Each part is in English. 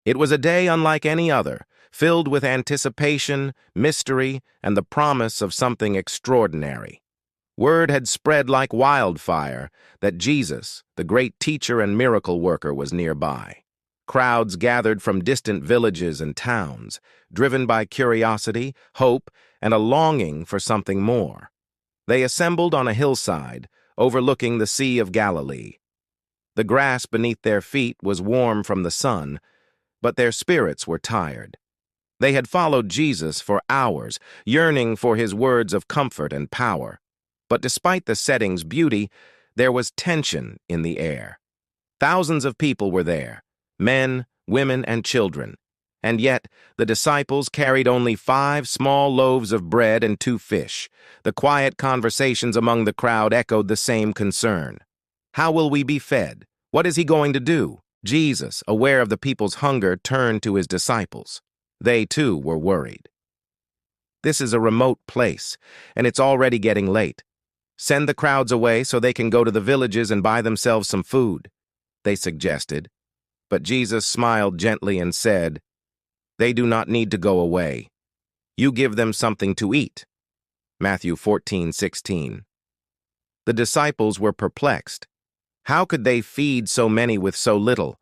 It was a day unlike any other, filled with anticipation, mystery, and the promise of something extraordinary. Word had spread like wildfire that Jesus, the great teacher and miracle worker, was nearby. Crowds gathered from distant villages and towns, driven by curiosity, hope, and a longing for something more. They assembled on a hillside, overlooking the Sea of Galilee. The grass beneath their feet was warm from the sun, but their spirits were tired. They had followed Jesus for hours, yearning for his words of comfort and power. But despite the setting's beauty, there was tension in the air. Thousands of people were there, men, women, and children. And yet, the disciples carried only 5 small loaves of bread and 2 fish. The quiet conversations among the crowd echoed the same concern. How will we be fed? What is he going to do? Jesus, aware of the people's hunger, turned to his disciples. They, too, were worried. This is a remote place, and it's already getting late. Send the crowds away so they can go to the villages and buy themselves some food, they suggested. But Jesus smiled gently and said, "They do not need to go away. You give them something to eat." Matthew 14:16. The disciples were perplexed. How could they feed so many with so little?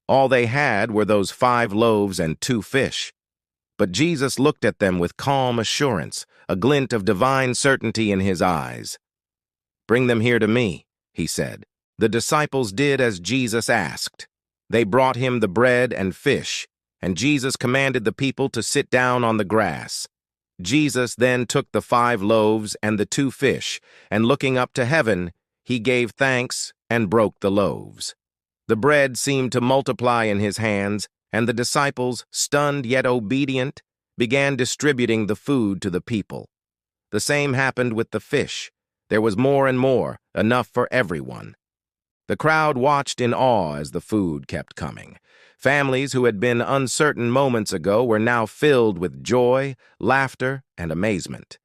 All they had were those 5 loaves and 2 fish. But Jesus looked at them with calm assurance, a glint of divine certainty in his eyes. "Bring them here to me," he said. The disciples did as Jesus asked. They brought him the bread and fish, and Jesus commanded the people to sit down on the grass. Jesus then took the 5 loaves and the 2 fish, and looking up to heaven, he gave thanks and broke the loaves. The bread seemed to multiply in his hands, and the disciples, stunned yet obedient, began distributing the food to the people. The same happened with the fish. There was more and more, enough for everyone. The crowd watched in awe as the food kept coming. Families who had been uncertain moments ago were now filled with joy, laughter, and amazement.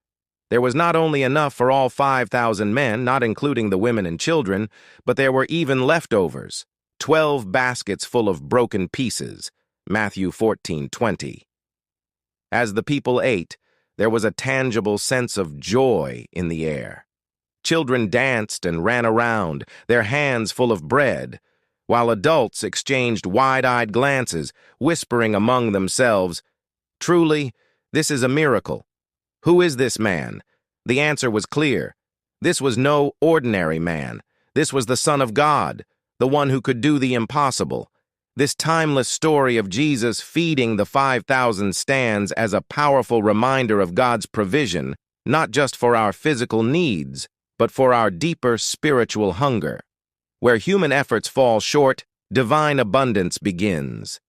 There was not only enough for all 5,000 men, not including the women and children, but there were even leftovers, 12 baskets full of broken pieces, Matthew 14:20. As the people ate, there was a tangible sense of joy in the air. Children danced and ran around, their hands full of bread, while adults exchanged wide-eyed glances, whispering among themselves, "Truly, this is a miracle. Who is this man?" The answer was clear. This was no ordinary man. This was the Son of God, the one who could do the impossible. This timeless story of Jesus feeding the 5,000 stands as a powerful reminder of God's provision, not just for our physical needs, but for our deeper spiritual hunger. Where human efforts fall short, divine abundance begins.